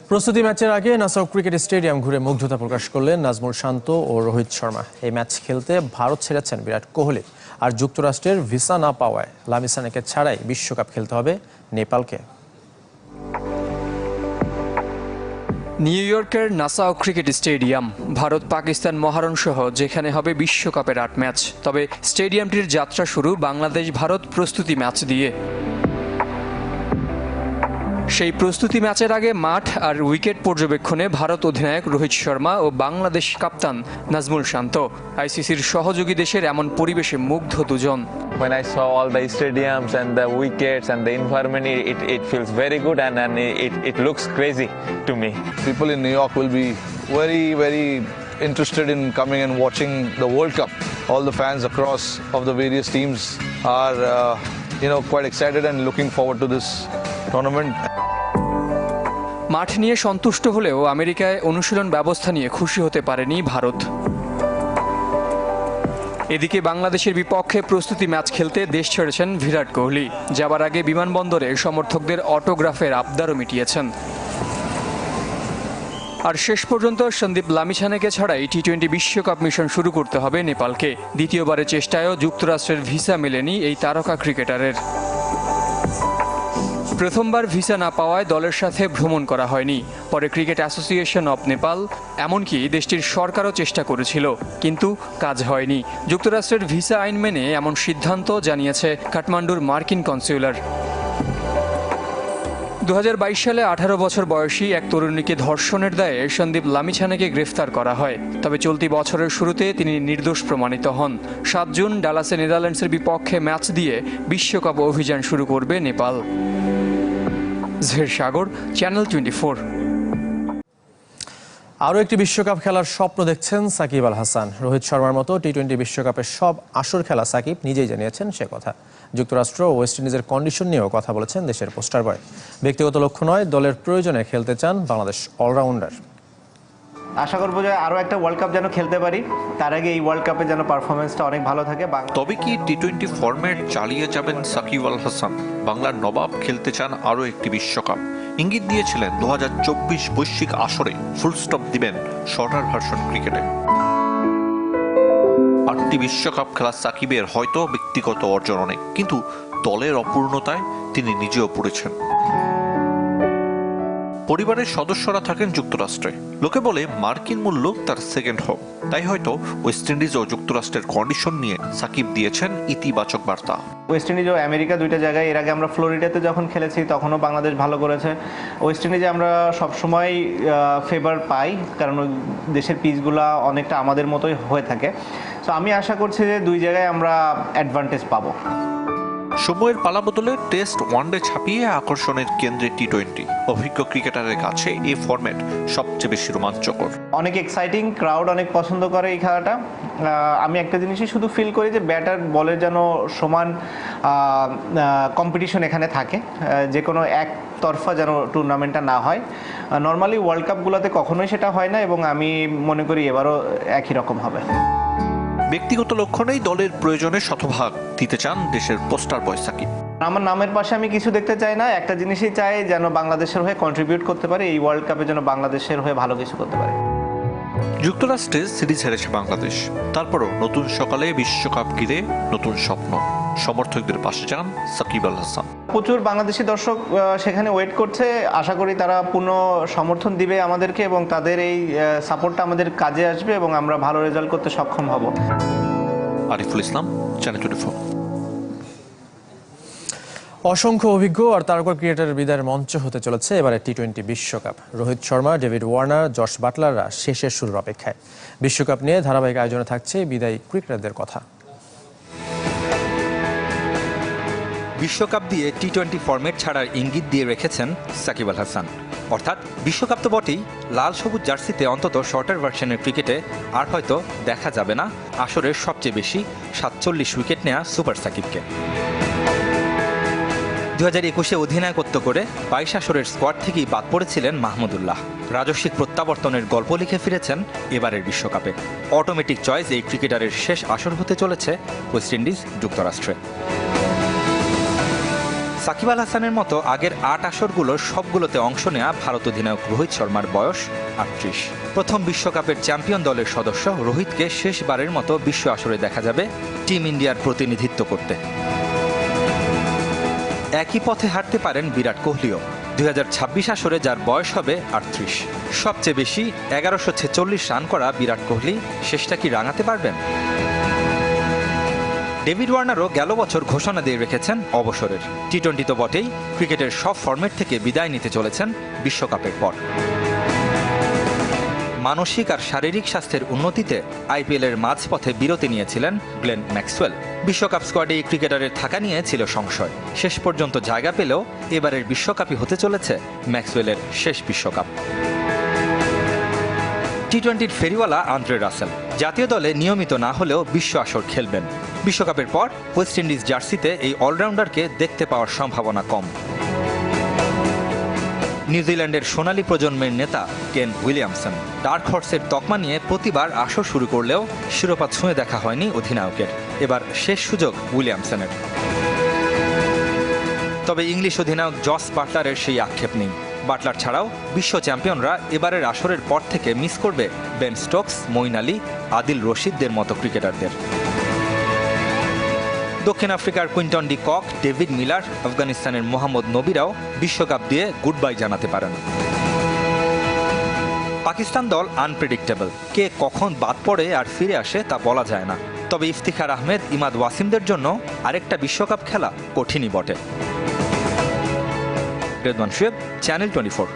প্রস্তুতি ম্যাচের আগে নাসাউ ক্রিকেট স্টেডিয়াম ঘুরে মুগ্ধতা প্রকাশ করলেন নাজমুল শান্ত ও রোহিত শর্মা। এই ম্যাচ খেলতে ভারত ছেড়েছেন বিরাট কোহলি, আর যুক্তরাষ্ট্রের ভিসা না পাওয়ায় লামিছানেকে ছাড়াই বিশ্বকাপ খেলতে হবে নেপালকে। নিউ ইয়র্কের Nassau cricket stadium Bharat Pakistan মহারণ সহ যেখানে হবে বিশ্বকাপের 8 ম্যাচ। তবে স্টেডিয়ামটির যাত্রা শুরু বাংলাদেশ ভারত প্রস্তুতি ম্যাচ দিয়ে। সেই প্রস্তুতি ম্যাচের আগে মাঠ আর উইকেট পর্যবেক্ষণে ভারত অধিনায়ক রোহিত শর্মা ও বাংলাদেশ কাপ্তান নাজমুল শান্ত। আইসিসির সহযোগী দেশের এমন পরিবেশে মুগ্ধ দুজন। When I saw all the stadiums and the wickets and the environment, it feels very good and it looks crazy to me. People in New York will be very interested in coming and watching the World Cup. All the fans across of the various teams are quite excited and looking forward to this tournament. মাঠ নিয়ে সন্তুষ্ট হলেও আমেরিকায় অনুশীলন ব্যবস্থা নিয়ে খুশি হতে পারেনি ভারত। এদিকে বাংলাদেশের বিপক্ষে প্রস্তুতি ম্যাচ খেলতে দেশ ছেড়েছেন বিরাট কোহলি। যাবার আগে বিমানবন্দরে সমর্থকদের অটোগ্রাফের আবদারও মিটিয়েছেন। আর শেষ পর্যন্ত সন্দীপ লামিছানেকে ছাড়াই টি-20 বিশ্বকাপ মিশন শুরু করতে হবে নেপালকে। দ্বিতীয়বারের চেষ্টায়ও যুক্তরাষ্ট্রের ভিসা মেলেনি এই তারকা ক্রিকেটারের। প্রথমবার ভিসা না পাওয়ায় দলের সাথে ভ্রমণ করা হয়নি। পরে ক্রিকেট অ্যাসোসিয়েশন অব নেপাল, এমনকি দেশটির সরকারও চেষ্টা করেছিল, কিন্তু কাজ হয়নি। যুক্তরাষ্ট্রের ভিসা আইন মেনে এমন সিদ্ধান্ত জানিয়েছে কাঠমান্ডুর মার্কিন কনসুলার। 2022 সালে 18 বছর বয়সী এক তরুণীকে ধর্ষণের দায়ে সন্দীপ লামিছানেকে গ্রেফতার করা হয়। তবে চলতি বছরের শুরুতে তিনি নির্দোষ প্রমাণিত হন। 7 জুন ডালাসে নেদারল্যান্ডসের বিপক্ষে ম্যাচ দিয়ে বিশ্বকাপ অভিযান শুরু করবে নেপাল। জহির সাগর, চ্যানেল 24। আরও একটি বিশ্বকাপ খেলার স্বপ্ন দেখছেন সাকিব আল হাসান। রোহিত শর্মার মতো টি-20 বিশ্বকাপের সব আসর খেলা সাকিব নিজেই জানিয়েছেন সে কথা। যুক্তরাষ্ট্র ও ওয়েস্ট ইন্ডিজের কন্ডিশন নিয়েও কথা বলেছেন দেশের পোস্টার বয়। ব্যক্তিগত লক্ষ্য নয়, দলের প্রয়োজনে খেলতে চান বাংলাদেশ অলরাউন্ডার। আশা করবো যে আরও একটা ওয়ার্ল্ড কাপ যেন খেলতে পারি, তার আগে এই ওয়ার্ল্ড কাপে যেন পারফরমেন্সটা অনেক ভালো থাকে। তবে কি টি-20 ফরম্যাট চালিয়ে যাবেন সাকিব আল হাসান? বাংলার নবাব খেলতে চান আরও একটি বিশ্বকাপ। ইঙ্গিত দিয়েছিলেন 2024 বৈশ্বিক আসরে ফুল স্টপ দিবেন শর্টার ভার্সন ক্রিকেটে। 8টি বিশ্বকাপ খেলা সাকিবের হয়তো ব্যক্তিগত অর্জন অনেক, কিন্তু দলের অপূর্ণতায় তিনি নিজেও পড়েছেন। পরিবারের সদস্যরা থাকেন যুক্তরাষ্ট্রে। লোকে বলে মার্কিন মূল্য তার সেকেন্ড হোম। তাই হয়তো ওয়েস্ট ইন্ডিজ ও যুক্তরাষ্ট্রের কন্ডিশন নিয়ে সাকিব দিয়েছেন ইতিবাচক বার্তা। ওয়েস্ট ইন্ডিজ ও আমেরিকা দুইটা জায়গায়, এর আগে আমরা ফ্লোরিডাতে যখন খেলেছি তখনও বাংলাদেশ ভালো করেছে। ওয়েস্ট ইন্ডিজে আমরা সবসময় ফেভার পাই, কারণ ওই দেশের পিচগুলো অনেকটা আমাদের মতোই হয়ে থাকে। তো আমি আশা করছি যে দুই জায়গায় আমরা অ্যাডভান্টেজ পাবো। সময়ের পালাবদলে টেস্ট ওয়ানডে ছাপিয়ে আকর্ষণের কেন্দ্রে টি-20। অভিজ্ঞ ক্রিকেটারের কাছে এই ফরম্যাট সবচেয়ে বেশি রোমাঞ্চকর। অনেক এক্সাইটিং, ক্রাউড অনেক পছন্দ করে এই খেলাটা। আমি একটা জিনিসই শুধু ফিল করি যে ব্যাটার বলের যেন সমান কম্পিটিশন এখানে থাকে, যে কোনো একতরফা যেন টুর্নামেন্টটা না হয়। নর্মালি ওয়ার্ল্ড কাপগুলোতে কখনোই সেটা হয় না, এবং আমি মনে করি এবারও একই রকম হবে। ব্যক্তিগত লক্ষ্য নেই, দলের প্রয়োজনে শতভাগ দিতে চান দেশের পোস্টার বয় সাকিব। আমার নামের পাশে আমি কিছু দেখতে চাই না, একটা জিনিসই চাই যেন বাংলাদেশের হয়ে কন্ট্রিবিউট করতে পারে, এই ওয়ার্ল্ড কাপে যেন বাংলাদেশের হয়ে ভালো কিছু করতে পারে। যুক্তরাষ্ট্রে সিরিজ হেরেছে বাংলাদেশ, তারপরও নতুন সকালে বিশ্বকাপ ঘিরে নতুন স্বপ্ন। সমর্থকদের পাশে যান সাকিব আল হাসান। প্রচুর বাংলাদেশি দর্শক সেখানে ওয়েট করছে। আশা করি তারা পূর্ণ সমর্থন দিবে আমাদেরকে, এবং তাদের এই সাপোর্টটা আমাদের কাজে আসবে এবং আমরা ভালো রেজাল্ট করতে সক্ষম হব। আরিফুল ইসলাম, চ্যানেল 24। অসংখ্য অভিজ্ঞ আর তারকা ক্রিকেটারের বিদায়ের মঞ্চ হতে চলেছে এবারে টি-20 বিশ্বকাপ। Rohit Sharma, David Warner, Jos বাটলাররা শেষের শুরুর অপেক্ষায়। বিশ্বকাপ নিয়ে ধারাবাহিক আয়োজনে থাকছে বিদায়ী ক্রিকেটারদের কথা। বিশ্বকাপ দিয়ে টি-20 ফরম্যাট ছাড়ার ইঙ্গিত দিয়ে রেখেছেন সাকিব আল হাসান। অর্থাৎ বিশ্বকাপ তো বটেই, লাল সবুজ জার্সিতে অন্তত শর্টার ভার্সনের ক্রিকেটে আর হয়তো দেখা যাবে না আসরের সবচেয়ে বেশি 47 উইকেট নেয়া সুপার সাকিবকে। 2021-এ অধিনায়কত্ব করে 22 আসরের স্কোয়াড থেকেই বাদ পড়েছিলেন মাহমুদুল্লাহ। রাজস্বিক প্রত্যাবর্তনের গল্প লিখে ফিরেছেন এবারের বিশ্বকাপে। অটোমেটিক চয়েস এই ক্রিকেটারের শেষ আসর হতে চলেছে ওয়েস্ট ইন্ডিজ যুক্তরাষ্ট্রে। সাকিব আল হাসানের মতো আগের ৮ আসরগুলোর সবগুলোতে অংশ নেয়া ভারত অধিনায়ক রোহিত শর্মার বয়স ৩৮। প্রথম বিশ্বকাপের চ্যাম্পিয়ন দলের সদস্য রোহিতকে শেষবারের মতো বিশ্ব আসরে দেখা যাবে টিম ইন্ডিয়ার প্রতিনিধিত্ব করতে। একই পথে হাঁটতে পারেন বিরাট কোহলিও। 2026 আসরে যার বয়স হবে ৩৮। সবচেয়ে বেশি ১১46 রান করা বিরাট কোহলি শেষটা কি রাঙাতে পারবেন? ডেভিড ওয়ার্নারও গেল বছর ঘোষণা দিয়ে রেখেছেন অবসরের। টি-20 তো বটেই, ক্রিকেটের সব ফরম্যাট থেকে বিদায় নিতে চলেছেন বিশ্বকাপের পর। মানসিক আর শারীরিক স্বাস্থ্যের উন্নতিতে আইপিএলের মাঝপথে বিরতি নিয়েছিলেন গ্লেন ম্যাক্সওয়েল। বিশ্বকাপ স্কোয়াডে এই ক্রিকেটারের থাকা নিয়ে ছিল সংশয়। শেষ পর্যন্ত জায়গা পেলেও এবারের বিশ্বকাপই হতে চলেছে ম্যাক্সওয়েলের শেষ বিশ্বকাপ। টি-20-র ফেরিওয়ালা আন্দ্রে রাসেল জাতীয় দলে নিয়মিত না হলেও বিশ্ব আসর খেলবেন। বিশ্বকাপের পর ওয়েস্ট ইন্ডিজ জার্সিতে এই অলরাউন্ডারকে দেখতে পাওয়ার সম্ভাবনা কম। নিউজিল্যান্ডের সোনালী প্রজন্মের নেতা কেন উইলিয়ামসন ডার্ক হর্সের তকমা নিয়ে প্রতিবার আসর শুরু করলেও শিরোপা ছুঁয়ে দেখা হয়নি অধিনায়কের। এবার শেষ সুযোগ উইলিয়ামসনের। তবে ইংলিশ অধিনায়ক জস বাটলারের সেই আক্ষেপ নেই। বাটলার ছাড়াও বিশ্ব চ্যাম্পিয়নরা এবারের আসরের পর থেকে মিস করবে বেন স্টোকস, মঈন আলী, আদিল রশিদদের মতো ক্রিকেটারদের। দক্ষিণ আফ্রিকার Quinton de Kock, David Miller, আফগানিস্তানের মোহাম্মদ নবীরাও বিশ্বকাপ দিয়ে গুড বাই জানাতে পারেন। পাকিস্তান দল আনপ্রেডিক্টেবল, কে কখন বাদ পড়ে আর ফিরে আসে তা বলা যায় না। তবে ইফতিখার আহমেদ, ইমাদ ওয়াসিমদের জন্য আরেকটা বিশ্বকাপ খেলা কঠিনই বটে। রেদওয়ান শুয়েব, চ্যানেল 24।